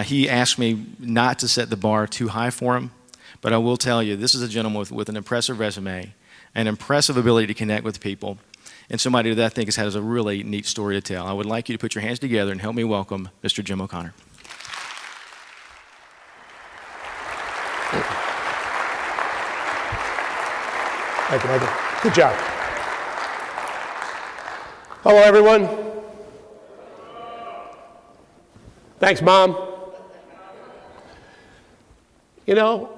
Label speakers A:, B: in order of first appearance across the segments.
A: He asked me not to set the bar too high for him, but I will tell you, this is a gentleman with an impressive resume, an impressive ability to connect with people, and somebody that I think has a really neat story to tell. I would like you to put your hands together and help me welcome Mr. Jim O'Connor.
B: Thank you, Michael. Good job. Hello, everyone. Thanks, Mom. You know,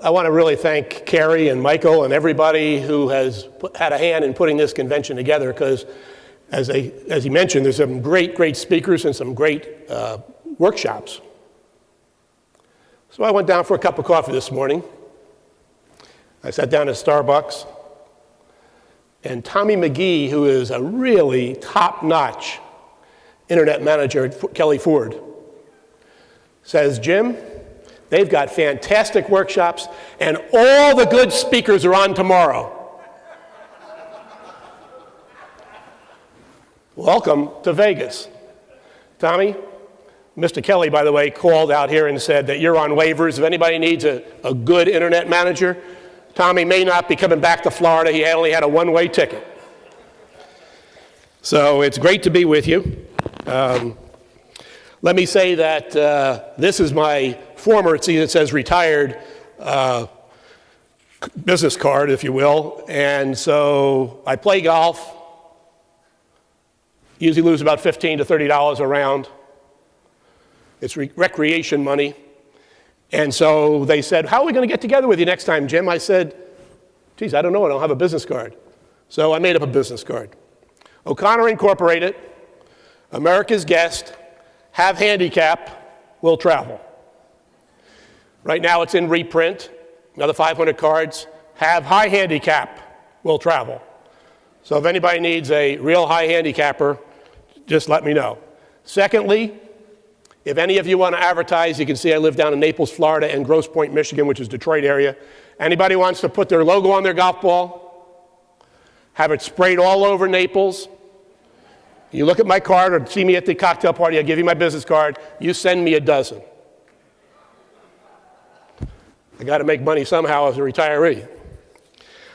B: I want to really thank Carrie and Michael and everybody who has had a hand in putting this convention together, because as he mentioned, there's some great speakers and some great workshops. So I went down for a cup of coffee this morning. I sat down at Starbucks, and Tommy McGee, who is a really top-notch internet manager at Kelly Ford, says, Jim, they've got fantastic workshops, and all the good speakers are on tomorrow. Welcome to Vegas. Tommy, Mr. Kelly, by the way, called out here and said that you're on waivers. If anybody needs a good internet manager, Tommy may not be coming back to Florida. He only had a one-way ticket. So it's great to be with you. Let me say that this is my former, it says retired, business card, if you will. And so I play golf, usually lose about $15 to $30 a round. It's recreation money. And so they said, how are we going to get together with you next time, Jim? I said, geez, I don't know. I don't have a business card. So I made up a business card. O'Connor Incorporated, America's Guest, have handicap, will travel. Right now it's in reprint, another 500 cards. Have high handicap, will travel. So if anybody needs a real high handicapper, just let me know. Secondly, if any of you want to advertise, you can see I live down in Naples, Florida, and Grosse Pointe, Michigan, which is Detroit area. Anybody wants to put their logo on their golf ball, have it sprayed all over Naples, you look at my card or see me at the cocktail party, I'll give you my business card, you send me a dozen. I got to make money somehow as a retiree.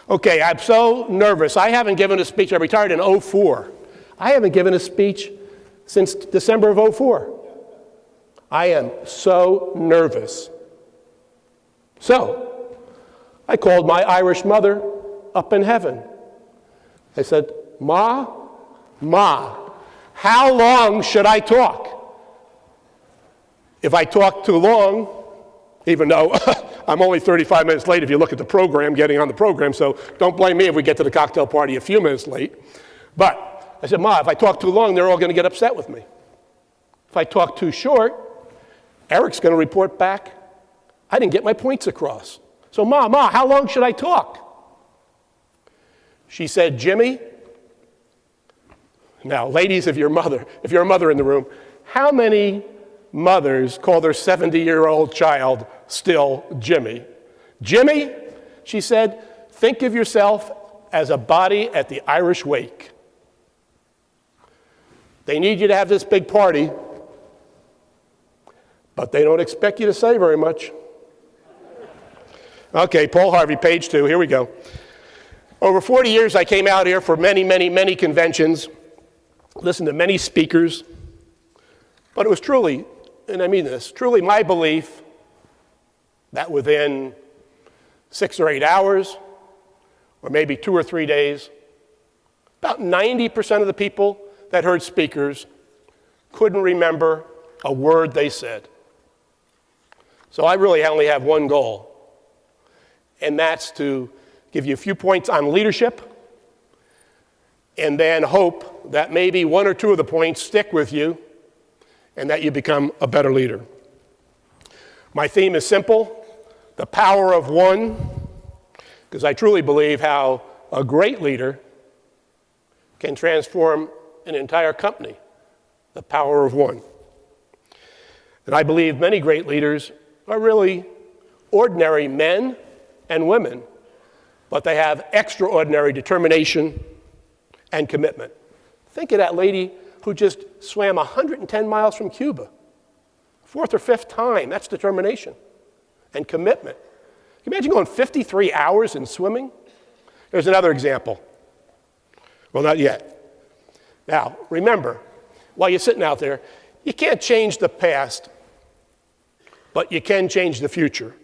B: Okay, I'm so nervous. I haven't given a speech. I retired in 2004. I haven't given a speech since December of 2004. I am so nervous. So I called my Irish mother up in heaven. I said, Ma, how long should I talk? If I talk too long, even though I'm only 35 minutes late if you look at the program, getting on the program, so don't blame me if we get to the cocktail party a few minutes late. But I said, Ma, if I talk too long, they're all going to get upset with me. If I talk too short, Eric's going to report back, I didn't get my points across. So, Ma, how long should I talk? She said, Jimmy, now, ladies, if you're a mother in the room, how many mothers call their 70-year-old child still Jimmy? Jimmy, she said, think of yourself as a body at the Irish wake. They need you to have this big party, but they don't expect you to say very much. Okay, Paul Harvey, page 2, here we go. Over 40 years, I came out here for many conventions, listened to many speakers, but it was truly, and I mean this, truly my belief that within 6 or 8 hours, or maybe 2 or 3 days, about 90% of the people that heard speakers couldn't remember a word they said. So I really only have one goal, and that's to give you a few points on leadership, and then hope that maybe 1 or 2 of the points stick with you and that you become a better leader. My theme is simple, the power of one, because I truly believe how a great leader can transform an entire company, the power of one. And I believe many great leaders are really ordinary men and women, but they have extraordinary determination and commitment. Think of that lady who just swam 110 miles from Cuba, Fourth or fifth time, that's determination and commitment. Can you imagine going 53 hours in swimming? There's another example. Well, not yet. Now, remember, while you're sitting out there, you can't change the past, but you can change the future.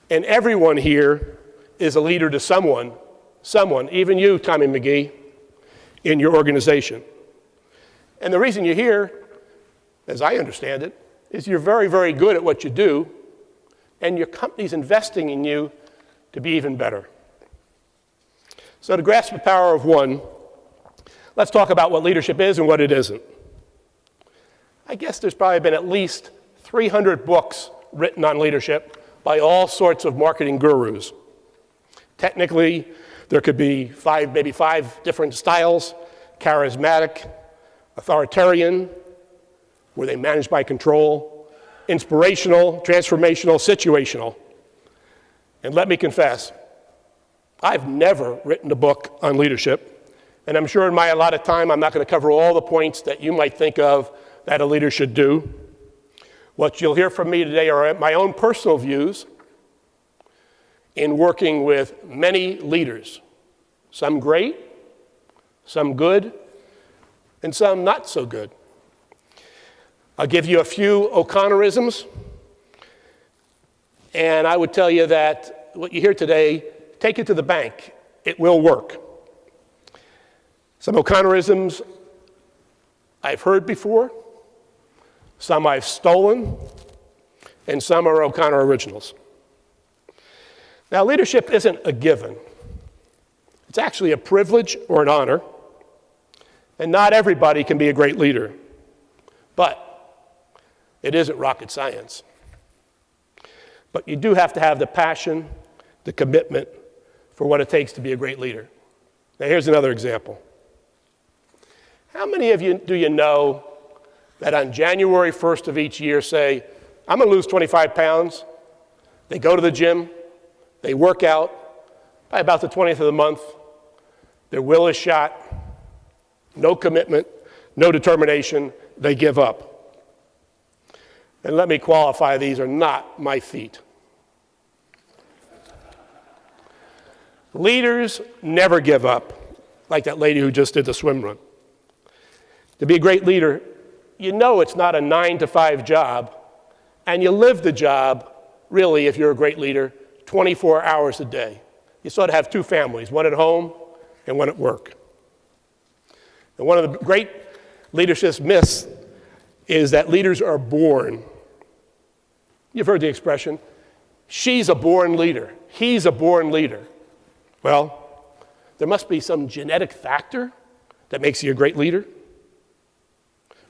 B: And everyone here is a leader to someone, even you, Tommy McGee, in your organization. And the reason you're here, as I understand it, is you're very, very good at what you do, and your company's investing in you to be even better. So to grasp the power of one, let's talk about what leadership is and what it isn't. I guess there's probably been at least 300 books written on leadership by all sorts of marketing gurus. Technically, there could be maybe five different styles: charismatic, authoritarian, where they manage by control, inspirational, transformational, situational. And let me confess, I've never written a book on leadership, and I'm sure in my allotted time I'm not going to cover all the points that you might think of that a leader should do. What you'll hear from me today are my own personal views in working with many leaders, some great, some good, and some not so good. I'll give you a few O'Connorisms, and I would tell you that what you hear today, take it to the bank. It will work. Some O'Connorisms I've heard before, some I've stolen, and some are O'Connor originals. Now, leadership isn't a given. It's actually a privilege or an honor, and not everybody can be a great leader. But it isn't rocket science. But you do have to have the passion, the commitment for what it takes to be a great leader. Now, here's another example. How many of you do you know that on January 1st of each year say, I'm going to lose 25 pounds? They go to the gym, they work out. By about the 20th of the month, their will is shot, no commitment, no determination, they give up. And let me qualify, these are not my feet. Leaders never give up, like that lady who just did the swim run. To be a great leader, you know it's not a 9-to-5 job, and you live the job, really, if you're a great leader, 24 hours a day. You sort of have two families, one at home and one at work. And one of the great leadership myths is that leaders are born. You've heard the expression, she's a born leader, he's a born leader. Well, there must be some genetic factor that makes you a great leader.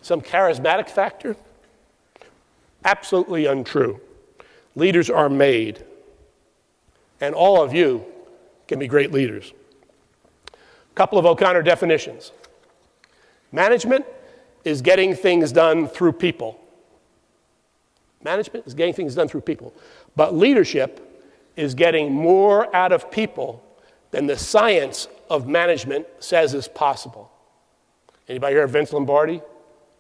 B: Some charismatic factor? Absolutely untrue. Leaders are made, and all of you can be great leaders. A couple of O'Connor definitions. Management is getting things done through people. Management is getting things done through people. But leadership is getting more out of people than the science of management says is possible. Anybody hear of Vince Lombardi?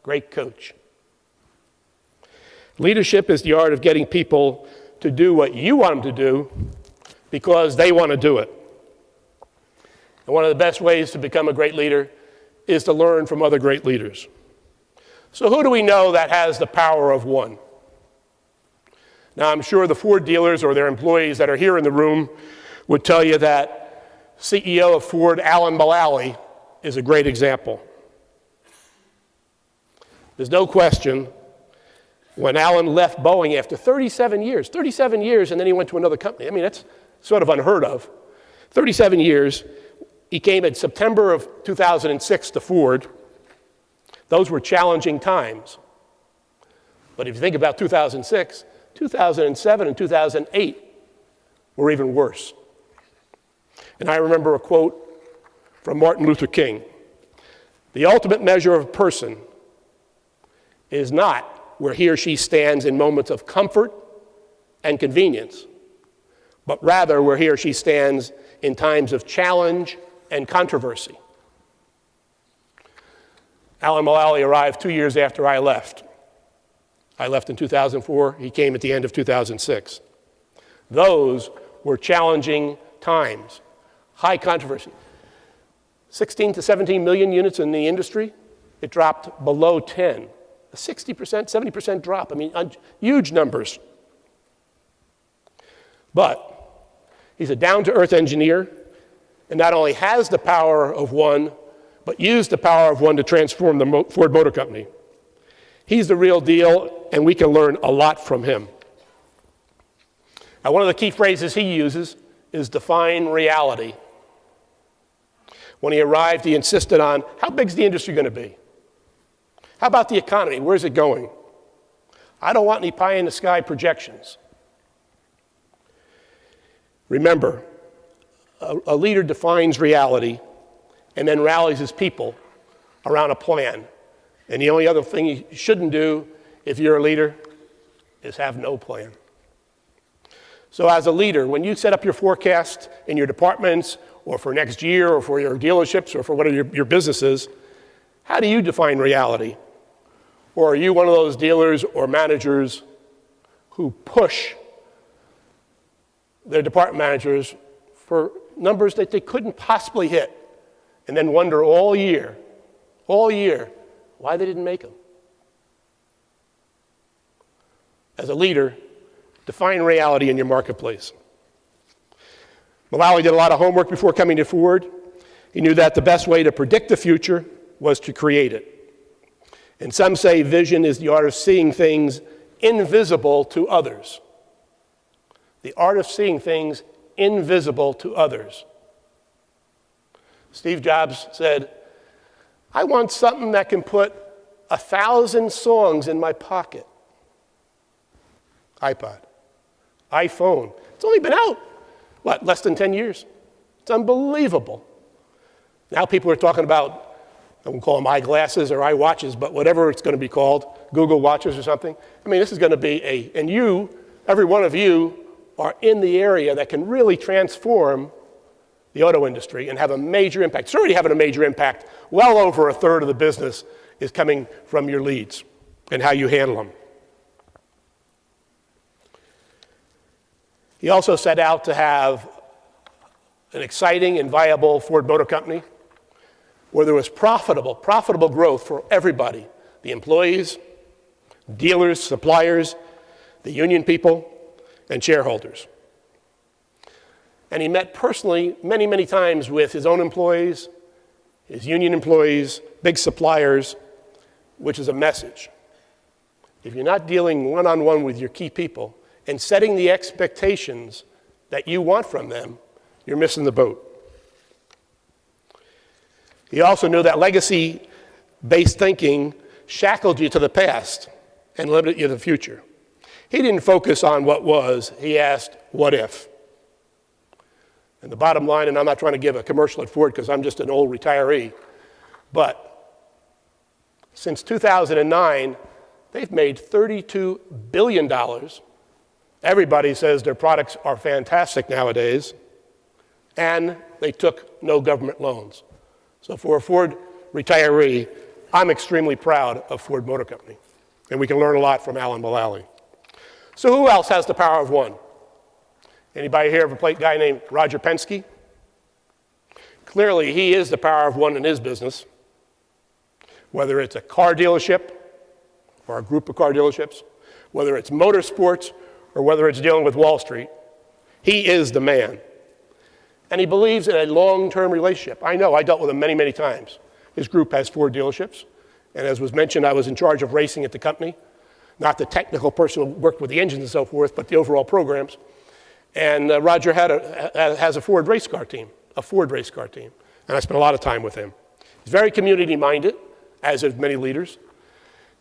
B: Great coach. Leadership is the art of getting people to do what you want them to do because they want to do it. And one of the best ways to become a great leader is to learn from other great leaders. So who do we know that has the power of one? Now, I'm sure the Ford dealers or their employees that are here in the room would tell you that CEO of Ford, Alan Mulally, is a great example. There's no question, when Alan left Boeing after 37 years, and then he went to another company. I mean, that's sort of unheard of. 37 years, he came in September of 2006 to Ford. Those were challenging times. But if you think about 2006, 2007 and 2008 were even worse. And I remember a quote from Martin Luther King. The ultimate measure of a person is not where he or she stands in moments of comfort and convenience, but rather where he or she stands in times of challenge and controversy. Alan Mulally arrived 2 years after I left. I left in 2004. He came at the end of 2006. Those were challenging times, high controversy. 16 to 17 million units in the industry, it dropped below 10. A 60%, 70% drop. I mean, huge numbers. But he's a down-to-earth engineer, and not only has the power of one, but used the power of one to transform the Ford Motor Company. He's the real deal, and we can learn a lot from him. Now, one of the key phrases he uses is define reality. When he arrived, he insisted on, how big's the industry going to be? How about the economy? Where's it going? I don't want any pie-in-the-sky projections. Remember, a leader defines reality and then rallies his people around a plan. And the only other thing you shouldn't do if you're a leader is have no plan. So as a leader, when you set up your forecast in your departments or for next year or for your dealerships or for whatever your business is, how do you define reality? Or are you one of those dealers or managers who push their department managers for numbers that they couldn't possibly hit and then wonder all year, why they didn't make them? As a leader, define reality in your marketplace. Mullally did a lot of homework before coming to Ford. He knew that the best way to predict the future was to create it. And some say vision is the art of seeing things invisible to others. The art of seeing things invisible to others. Steve Jobs said, I want something that can put 1,000 songs in my pocket. iPod, iPhone. It's only been out, less than 10 years? It's unbelievable. Now people are talking about, I won't call them eyeglasses or iWatches, but whatever it's going to be called, Google Watches or something. I mean, this is going to be and you, every one of you, are in the area that can really transform the auto industry and have a major impact. It's already having a major impact. Well over a third of the business is coming from your leads and how you handle them. He also set out to have an exciting and viable Ford Motor Company where there was profitable growth for everybody, the employees, dealers, suppliers, the union people, and shareholders. And he met personally many times with his own employees, his union employees, big suppliers, which is a message. If you're not dealing one-on-one with your key people and setting the expectations that you want from them, you're missing the boat. He also knew that legacy-based thinking shackled you to the past and limited you to the future. He didn't focus on what was, he asked, what if? And the bottom line, and I'm not trying to give a commercial at Ford because I'm just an old retiree, but since 2009, they've made $32 billion. Everybody says their products are fantastic nowadays, and they took no government loans. So for a Ford retiree, I'm extremely proud of Ford Motor Company, and we can learn a lot from Alan Mullally. So who else has the power of one? Anybody here of a guy named Roger Penske? Clearly, he is the power of one in his business. Whether it's a car dealership or a group of car dealerships, whether it's motorsports or whether it's dealing with Wall Street, he is the man. And he believes in a long-term relationship. I know, I dealt with him many times. His group has 4 dealerships. And as was mentioned, I was in charge of racing at the company. Not the technical person who worked with the engines and so forth, but the overall programs. And Roger has a Ford race car team. And I spent a lot of time with him. He's very community-minded, as are many leaders.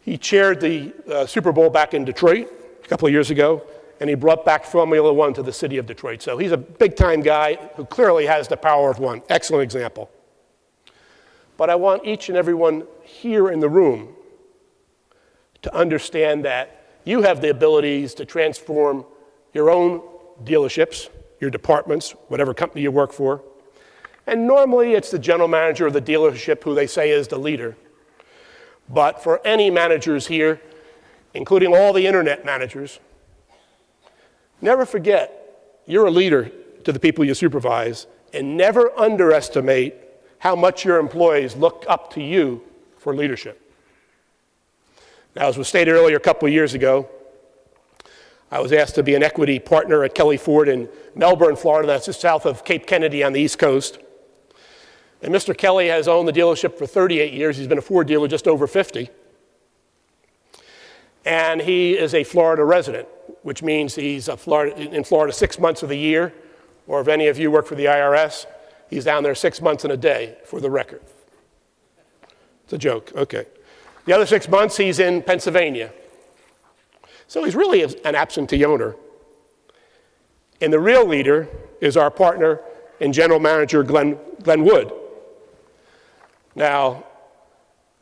B: He chaired the Super Bowl back in Detroit a couple of years ago, and he brought back Formula One to the city of Detroit. So he's a big-time guy who clearly has the power of one. Excellent example. But I want each and every one here in the room to understand that you have the abilities to transform your own dealerships, your departments, whatever company you work for. And normally it's the general manager of the dealership who they say is the leader. But for any managers here including all the internet managers, never forget you're a leader to the people you supervise, and never underestimate how much your employees look up to you for leadership. Now, as was stated earlier a couple of years ago, I was asked to be an equity partner at Kelly Ford in Melbourne, Florida. That's just south of Cape Kennedy on the East Coast. And Mr. Kelly has owned the dealership for 38 years. He's been a Ford dealer just over 50. And he is a Florida resident, which means he's in Florida 6 months of the year. Or if any of you work for the IRS, he's down there 6 months and a day, for the record. It's a joke, okay. The other 6 months, he's in Pennsylvania. So he's really an absentee owner. And the real leader is our partner and general manager, Glenn Wood. Now,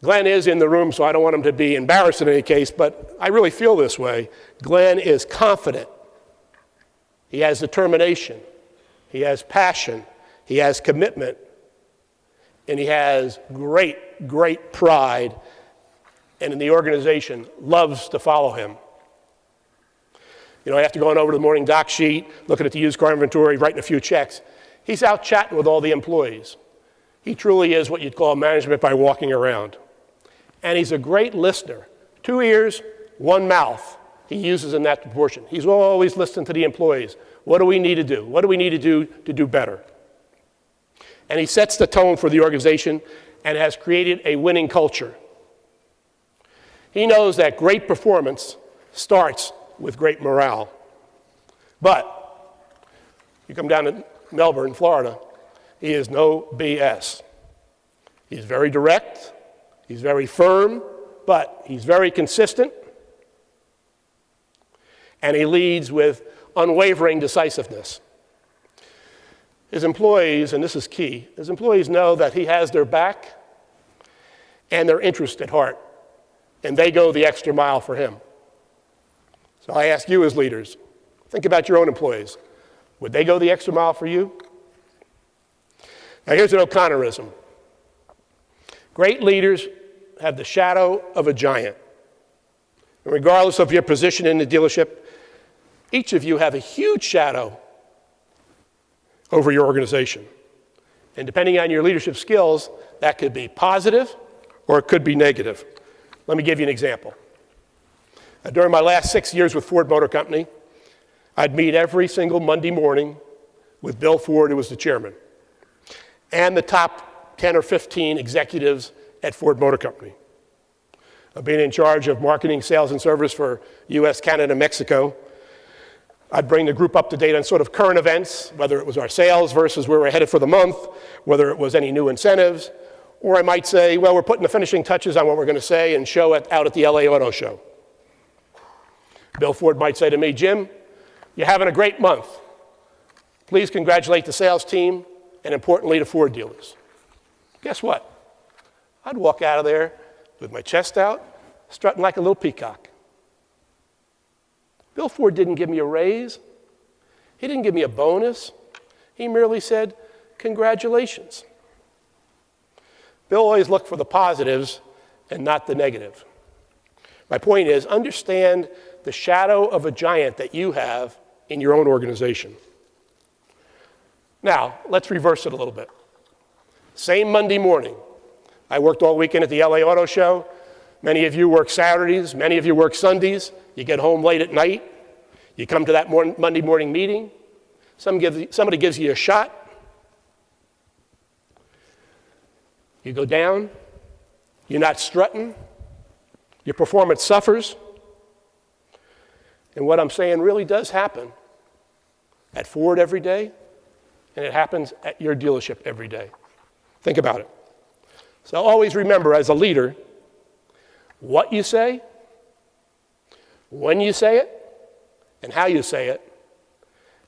B: Glenn is in the room, so I don't want him to be embarrassed in any case, but I really feel this way. Glenn is confident. He has determination. He has passion. He has commitment. And he has great, great pride. And in the organization, loves to follow him. You know, after going over to the morning doc sheet, looking at the used car inventory, writing a few checks, he's out chatting with all the employees. He truly is what you'd call management by walking around. And he's a great listener. 2 ears, 1 mouth he uses in that proportion. He's always listening to the employees. What do we need to do? What do we need to do better? And he sets the tone for the organization and has created a winning culture. He knows that great performance starts with great morale. But you come down to Melbourne, Florida, he is no BS. He's very direct, he's very firm, but he's very consistent, and he leads with unwavering decisiveness. His employees, and this is key, his employees know that he has their back and their interest at heart, and they go the extra mile for him. So I ask you as leaders, think about your own employees. Would they go the extra mile for you? Now here's an O'Connorism. Great leaders have the shadow of a giant. And regardless of your position in the dealership, each of you have a huge shadow over your organization. And depending on your leadership skills, that could be positive or it could be negative. Let me give you an example. During my last 6 years with Ford Motor Company, I'd meet every single Monday morning with Bill Ford, who was the chairman, and the top 10 or 15 executives at Ford Motor Company. Being in charge of marketing, sales, and service for US, Canada, and Mexico, I'd bring the group up to date on sort of current events, whether it was our sales versus where we're headed for the month, whether it was any new incentives, or I might say, well, we're putting the finishing touches on what we're going to say and show it out at the LA Auto Show. Bill Ford might say to me, Jim, you're having a great month. Please congratulate the sales team and importantly the Ford dealers. Guess what? I'd walk out of there with my chest out, strutting like a little peacock. Bill Ford didn't give me a raise. He didn't give me a bonus. He merely said, congratulations. Bill always looked for the positives and not the negative. My point is, understand the shadow of a giant that you have in your own organization. Now, let's reverse it a little bit. Same Monday morning. I worked all weekend at the LA Auto Show. Many of you work Saturdays. Many of you work Sundays. You get home late at night. You come to that Monday morning meeting. Somebody gives you a shot. You go down. You're not strutting. Your performance suffers. And what I'm saying really does happen at Ford every day, and it happens at your dealership every day. Think about it. So always remember, as a leader, what you say, when you say it, and how you say it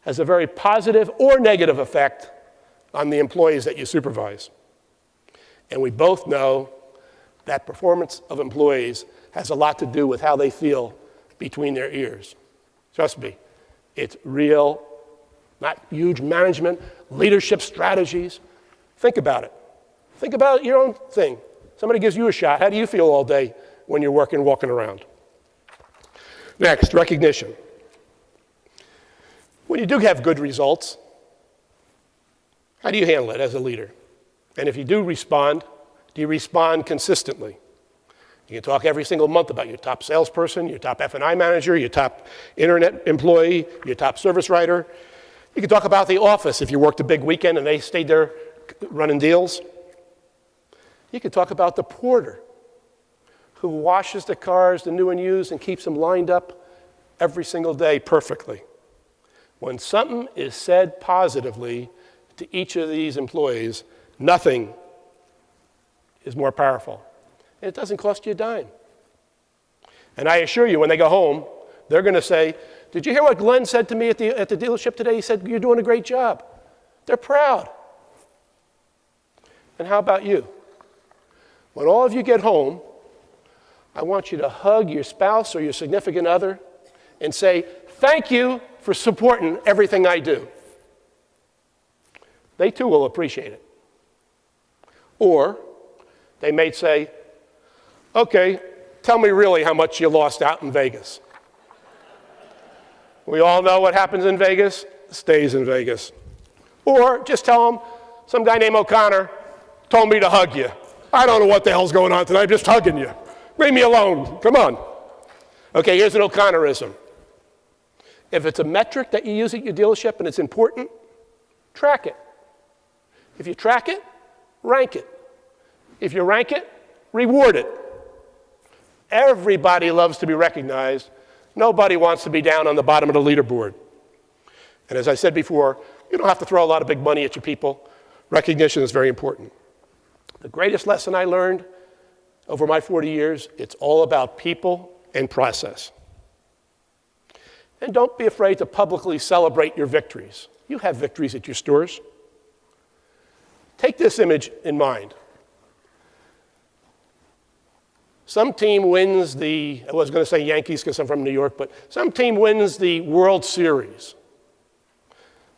B: has a very positive or negative effect on the employees that you supervise. And we both know that performance of employees has a lot to do with how they feel between their ears. Trust me, it's real, not huge management, leadership strategies. Think about it. Think about your own thing. Somebody gives you a shot. How do you feel all day when you're walking around? Next, recognition. When you do have good results, how do you handle it as a leader? And if you do respond you respond consistently? You can talk every single month about your top salesperson, your top F&I manager, your top internet employee, your top service writer. You can talk about the office if you worked a big weekend and they stayed there running deals. You can talk about the porter who washes the cars, the new and used, and keeps them lined up every single day perfectly. When something is said positively to each of these employees, nothing is more powerful. And it doesn't cost you a dime. And I assure you, when they go home, they're going to say, did you hear what Glenn said to me at the dealership today? He said, you're doing a great job. They're proud. And how about you? When all of you get home, I want you to hug your spouse or your significant other and say, thank you for supporting everything I do. They too will appreciate it. Or they may say, okay, tell me really how much you lost out in Vegas. We all know what happens in Vegas stays in Vegas. Or just tell them, some guy named O'Connor told me to hug you. I don't know what the hell's going on tonight, I'm just hugging you. Leave me alone, come on. Okay, here's an O'Connorism. If it's a metric that you use at your dealership and it's important, track it. If you track it, rank it. If you rank it, reward it. Everybody loves to be recognized. Nobody wants to be down on the bottom of the leaderboard. And as I said before, you don't have to throw a lot of big money at your people. Recognition is very important. The greatest lesson I learned over my 40 years, it's all about people and process. And don't be afraid to publicly celebrate your victories. You have victories at your stores. Take this image in mind. Some team wins I was going to say Yankees because I'm from New York, but some team wins the World Series.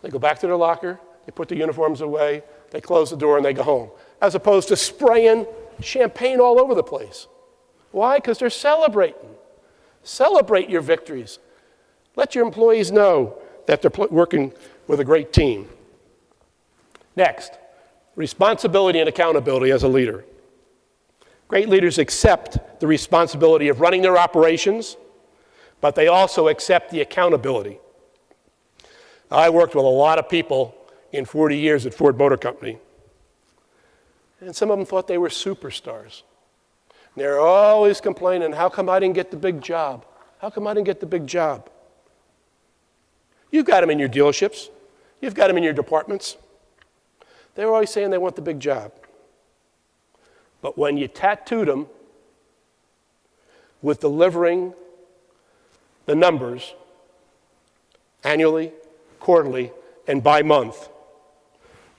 B: They go back to their locker, they put the uniforms away, they close the door, and they go home, as opposed to spraying champagne all over the place. Why? Because they're celebrating. Celebrate your victories. Let your employees know that they're working with a great team. Next, responsibility and accountability as a leader. Great leaders accept the responsibility of running their operations, but they also accept the accountability. I worked with a lot of people in 40 years at Ford Motor Company, and some of them thought they were superstars. And they were always complaining, how come I didn't get the big job? How come I didn't get the big job? You've got them in your dealerships. You've got them in your departments. They were always saying they want the big job. But when you tattooed them with delivering the numbers annually, quarterly, and by month,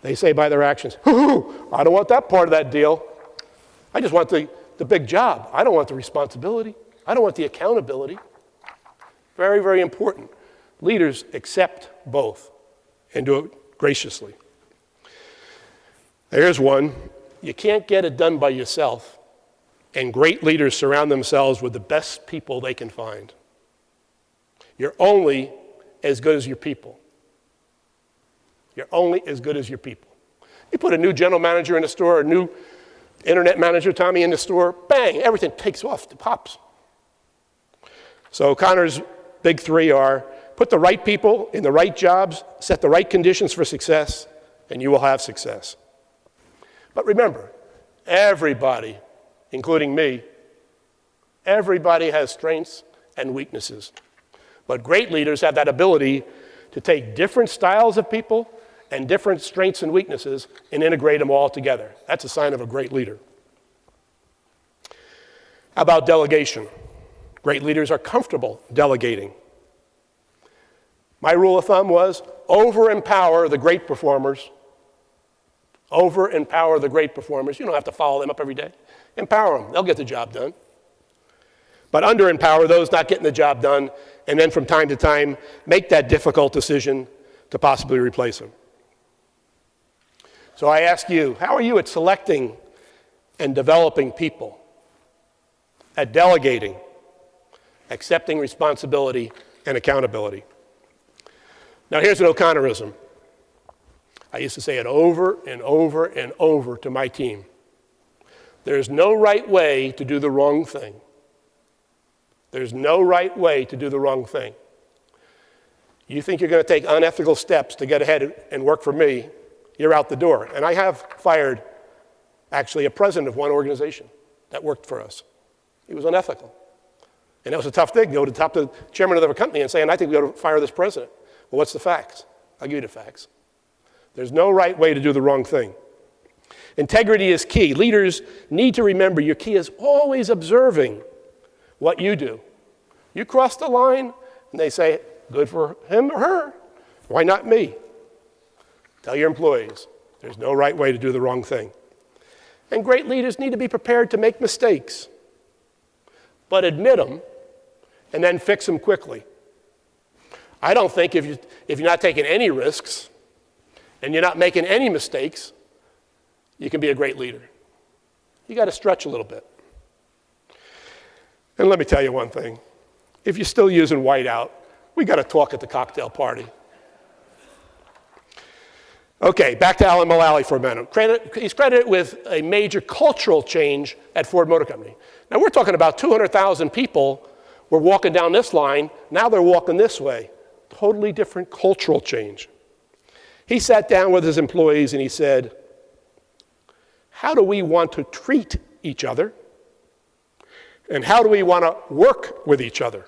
B: they say by their actions, I don't want that part of that deal. I just want the big job. I don't want the responsibility. I don't want the accountability. Very, very important. Leaders accept both and do it graciously. Here's one. You can't get it done by yourself, and great leaders surround themselves with the best people they can find. You're only as good as your people. You're only as good as your people. You put a new general manager in the store, a new internet manager, Tommy, in the store, bang, everything takes off, it pops. So Connor's big three are, put the right people in the right jobs, set the right conditions for success, and you will have success. But remember, everybody, including me, everybody has strengths and weaknesses. But great leaders have that ability to take different styles of people and different strengths and weaknesses and integrate them all together. That's a sign of a great leader. How about delegation? Great leaders are comfortable delegating. My rule of thumb was over-empower the great performers. Over-empower the great performers. You don't have to follow them up every day. Empower them. They'll get the job done. But under-empower those not getting the job done, and then from time to time, make that difficult decision to possibly replace them. So I ask you, how are you at selecting and developing people? At delegating? accepting responsibility and accountability. Now here's an O'Connorism. I used to say it over and over and over to my team. There's no right way to do the wrong thing. There's no right way to do the wrong thing. You think you're going to take unethical steps to get ahead and work for me, you're out the door. And I have fired actually a president of one organization that worked for us. He was unethical. And it was a tough thing to go to the top of the chairman of the company and saying, I think we ought to fire this president. Well, what's the facts? I'll give you the facts. There's no right way to do the wrong thing. Integrity is key. Leaders need to remember your key is always observing what you do. You cross the line, and they say, good for him or her. Why not me? Tell your employees, there's no right way to do the wrong thing. And great leaders need to be prepared to make mistakes, but admit them and then fix them quickly. I don't think if you're not taking any risks and you're not making any mistakes, you can be a great leader. You got to stretch a little bit. And let me tell you one thing. If you're still using whiteout, we got to talk at the cocktail party. Okay, back to Alan Mulally for a minute. He's credited with a major cultural change at Ford Motor Company. Now we're talking about 200,000 people were walking down this line. Now they're walking this way. Totally different cultural change. He sat down with his employees and he said, how do we want to treat each other? And how do we want to work with each other?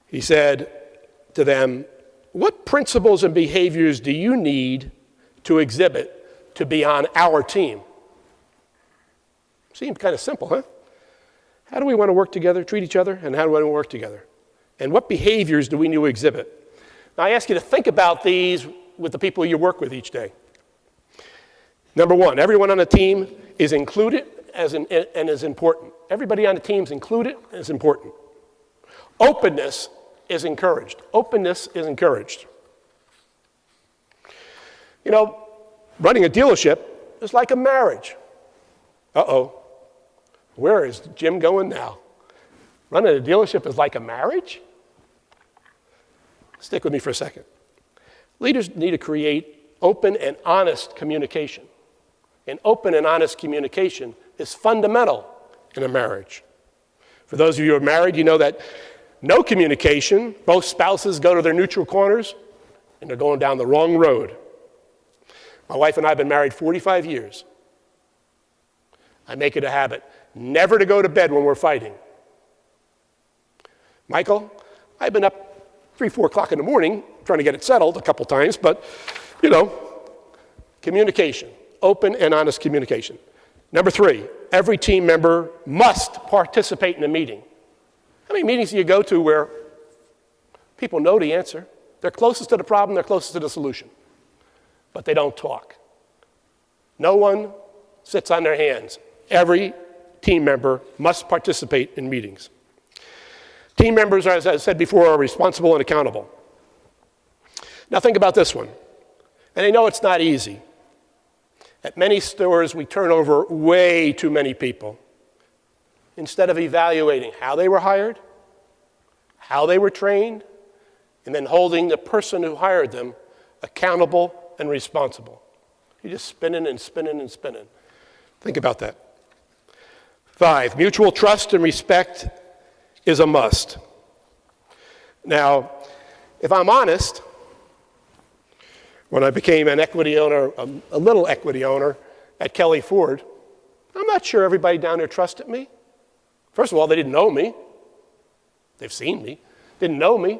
B: He said to them, what principles and behaviors do you need to exhibit to be on our team? Seems kind of simple, huh? How do we want to work together, treat each other, and how do we want to work together? And what behaviors do we need to exhibit? Now, I ask you to think about these with the people you work with each day. Number one, everyone on the team is included and is important. Everybody on the team is included and is important. Openness is encouraged. Openness is encouraged. You know, running a dealership is like a marriage. Uh-oh. Where is Jim going now? Running a dealership is like a marriage? Stick with me for a second. Leaders need to create open and honest communication. And open and honest communication is fundamental in a marriage. For those of you who are married, you know that no communication, both spouses go to their neutral corners and they're going down the wrong road. My wife and I have been married 45 years. I make it a habit never to go to bed when we're fighting. Michael, I've been up 3, 4 o'clock in the morning trying to get it settled a couple times, but, you know, communication, open and honest communication. Number 3, every team member must participate in a meeting. How many meetings do you go to where people know the answer? They're closest to the problem, they're closest to the solution, but they don't talk. No one sits on their hands. Every team member must participate in meetings. Team members, as I said before, are responsible and accountable. Now think about this one. And I know it's not easy. At many stores, we turn over way too many people. Instead of evaluating how they were hired, how they were trained, and then holding the person who hired them accountable and responsible. You're just spinning and spinning and spinning. Think about that. 5, mutual trust and respect is a must. Now, if I'm honest, when I became an equity owner, a little equity owner at Kelly Ford, I'm not sure everybody down there trusted me. First of all, they didn't know me. They've seen me. Didn't know me.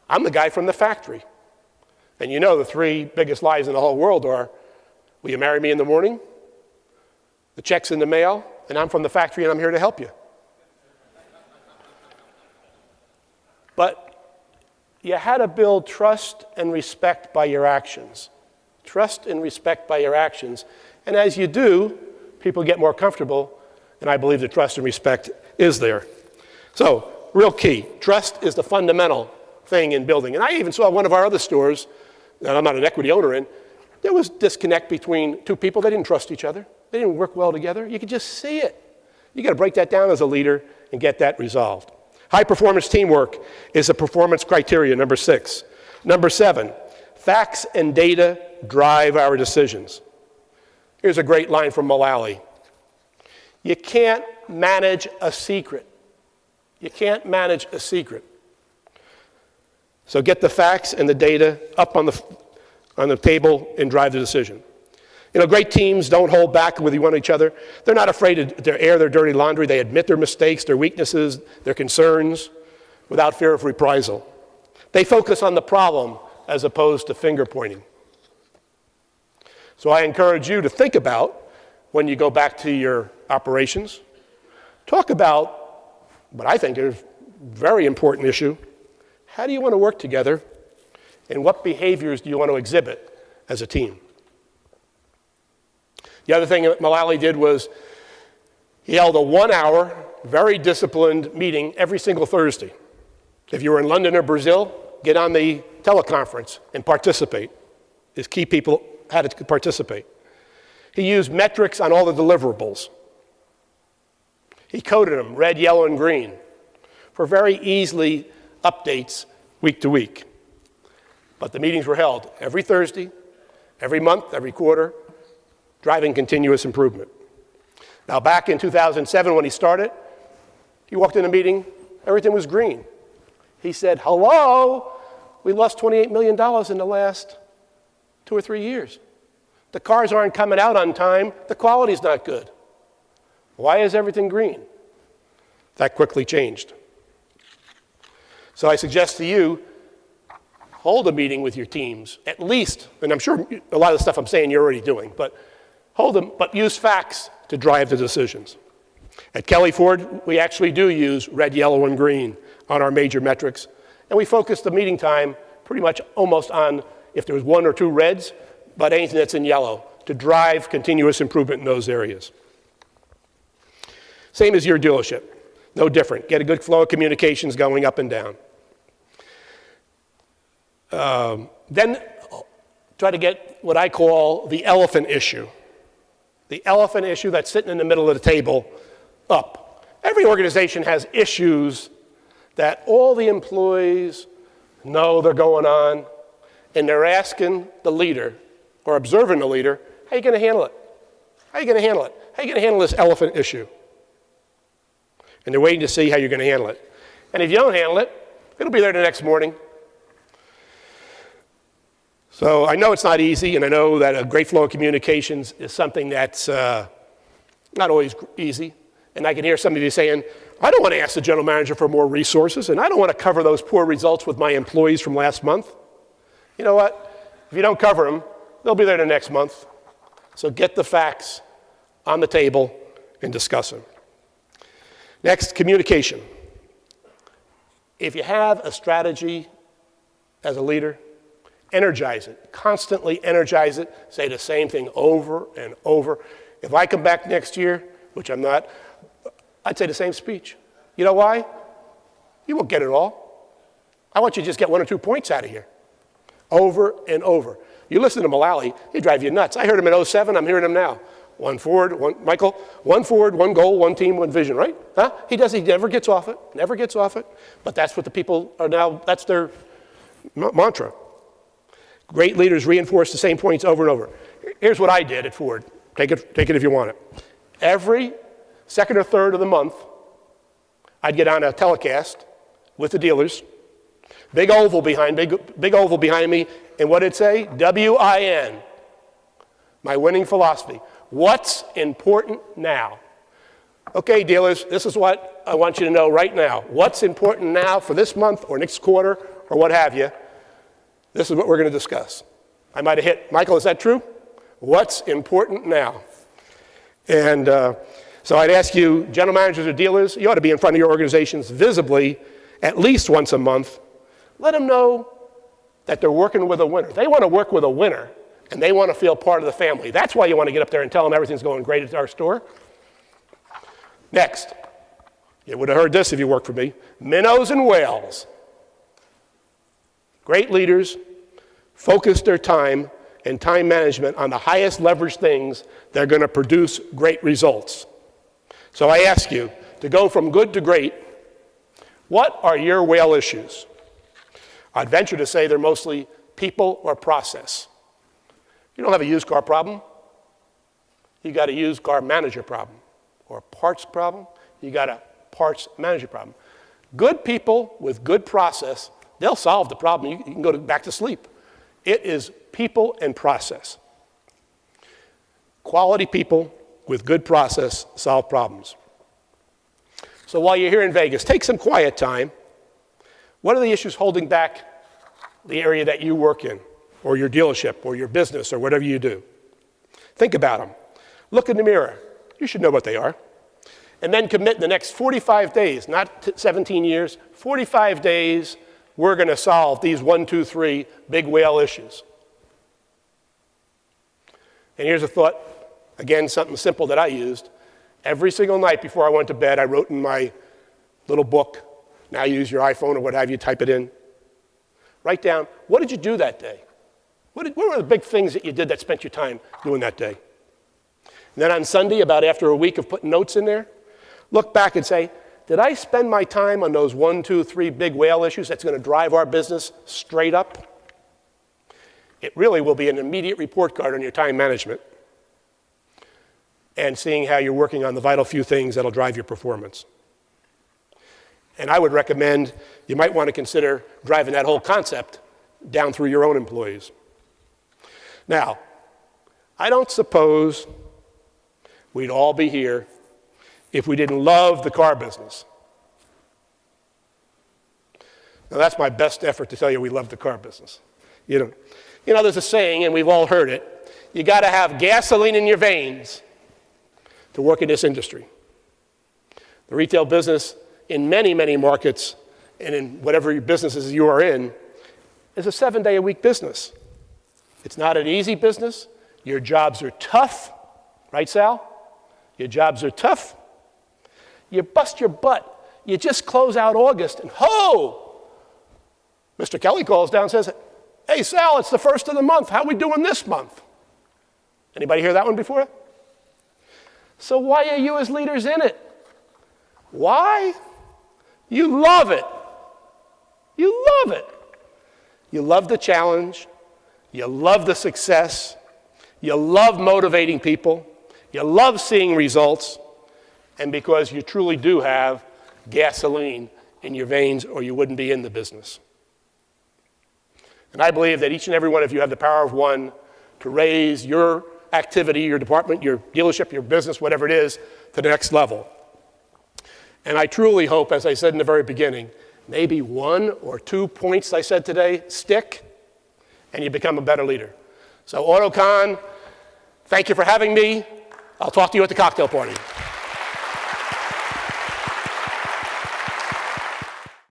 B: I'm the guy from the factory. And you know the 3 biggest lies in the whole world are, will you marry me in the morning? The check's in the mail, and I'm from the factory and I'm here to help you. But you had to build trust and respect by your actions. Trust and respect by your actions. And as you do, people get more comfortable, and I believe the trust and respect is there. So, real key, trust is the fundamental thing in building. And I even saw one of our other stores that I'm not an equity owner in, there was disconnect between 2 people. They didn't trust each other. They didn't work well together. You could just see it. You got to break that down as a leader and get that resolved. High performance teamwork is a performance criteria, number 6. Number 7, facts and data drive our decisions. Here's a great line from Mullally. You can't manage a secret. You can't manage a secret. So get the facts and the data up on the table and drive the decision. You know, great teams don't hold back with one each other. They're not afraid to air their dirty laundry. They admit their mistakes, their weaknesses, their concerns without fear of reprisal. They focus on the problem as opposed to finger pointing. So I encourage you to think about, when you go back to your operations, talk about what I think is a very important issue. How do you want to work together, and what behaviors do you want to exhibit as a team? The other thing that Mullally did was he held a 1-hour, very disciplined meeting every single Thursday. If you were in London or Brazil, get on the teleconference and participate. His key people had to participate. He used metrics on all the deliverables. He coded them, red, yellow, and green, for very easily updates week to week. But the meetings were held every Thursday, every month, every quarter, driving continuous improvement. Now, back in 2007 when he started, he walked in a meeting, everything was green. He said, hello, we lost $28 million in the last 2 or 3 years. The cars aren't coming out on time, the quality's not good. Why is everything green? That quickly changed. So I suggest to you, hold a meeting with your teams, at least, and I'm sure a lot of the stuff I'm saying you're already doing, but hold them, but use facts to drive the decisions. At Kelly Ford, we actually do use red, yellow, and green on our major metrics, and we focus the meeting time pretty much almost on if there's 1 or 2 reds, but anything that's in yellow to drive continuous improvement in those areas. Same as your dealership, no different. Get a good flow of communications going up and down. Then try to get what I call the elephant issue. The elephant issue that's sitting in the middle of the table up. Every organization has issues that all the employees know they're going on, and they're asking the leader or observing the leader, how are you going to handle it? How are you going to handle it? How are you going to handle this elephant issue? And they're waiting to see how you're going to handle it. And if you don't handle it, it'll be there the next morning. So I know it's not easy, and I know that a great flow of communications is something that's not always easy. And I can hear some of you saying, I don't want to ask the general manager for more resources, and I don't want to cover those poor results with my employees from last month. You know what? If you don't cover them, they'll be there the next month. So get the facts on the table and discuss them. Next, communication. If you have a strategy as a leader, energize it. Constantly energize it. Say the same thing over and over. If I come back next year, which I'm not, I'd say the same speech. You know why? You won't get it all. I want you to just get 1 or 2 points out of here. Over and over. You listen to Mullally, he drive you nuts. I heard him in 07, I'm hearing him now. 1 forward, 1, Michael, 1 forward, 1 goal, 1 team, 1 vision, right? Huh? He never gets off it, never gets off it. But that's what the people are now, that's their mantra. Great leaders reinforce the same points over and over. Here's what I did at Ford. Take it if you want it. Every second or third of the month, I'd get on a telecast with the dealers. Big oval behind me, and what did it say? WIN. My winning philosophy. What's important now? Okay, dealers, this is what I want you to know right now. What's important now for this month or next quarter or what have you? This is what we're going to discuss. I might have hit, Michael, is that true? What's important now? And so I'd ask you, general managers or dealers, you ought to be in front of your organizations visibly at least once a month. Let them know that they're working with a winner. They want to work with a winner, and they want to feel part of the family. That's why you want to get up there and tell them everything's going great at our store. Next, you would have heard this if you worked for me, minnows and whales. Great leaders focus their time and time management on the highest leverage things that are going to produce great results. So I ask you, to go from good to great, what are your whale issues? I'd venture to say they're mostly people or process. You don't have a used car problem. You got a used car manager problem. Or a parts problem, you got a parts manager problem. Good people with good process, they'll solve the problem. You can go back to sleep. It is people and process. Quality people with good process solve problems. So while you're here in Vegas, take some quiet time. What are the issues holding back the area that you work in, or your dealership, or your business, or whatever you do? Think about them. Look in the mirror. You should know what they are. And then commit in the next 45 days, not 17 years, 45 days, we're going to solve these 1, 2, 3 big whale issues. And here's a thought, again, something simple that I used. Every single night before I went to bed, I wrote in my little book. Now you use your iPhone or what have you, type it in. Write down, what did you do that day? What were the big things that you did that spent your time doing that day? And then on Sunday, about after a week of putting notes in there, look back and say, did I spend my time on those 1, 2, 3 big whale issues that's going to drive our business straight up? It really will be an immediate report card on your time management and seeing how you're working on the vital few things that'll drive your performance. And I would recommend you might want to consider driving that whole concept down through your own employees. Now, I don't suppose we'd all be here if we didn't love the car business. Now, that's my best effort to tell you we love the car business. You know, there's a saying, and we've all heard it, you got to have gasoline in your veins to work in this industry. The retail business in many, many markets, and in whatever businesses you are in, is a 7-day-a-week business. It's not an easy business. Your jobs are tough. Right, Sal? Your jobs are tough. You bust your butt. You just close out August, and ho! Mr. Kelly calls down and says, hey, Sal, it's the first of the month. How are we doing this month? Anybody hear that one before? So why are you as leaders in it? Why? You love it. You love it. You love the challenge. You love the success. You love motivating people. You love seeing results. And because you truly do have gasoline in your veins, or you wouldn't be in the business. And I believe that each and every one of you have the power of one to raise your activity, your department, your dealership, your business, whatever it is, to the next level. And I truly hope, as I said in the very beginning, maybe 1 or 2 points I said today stick, and you become a better leader. So AutoCon, thank you for having me. I'll talk to you at the cocktail party.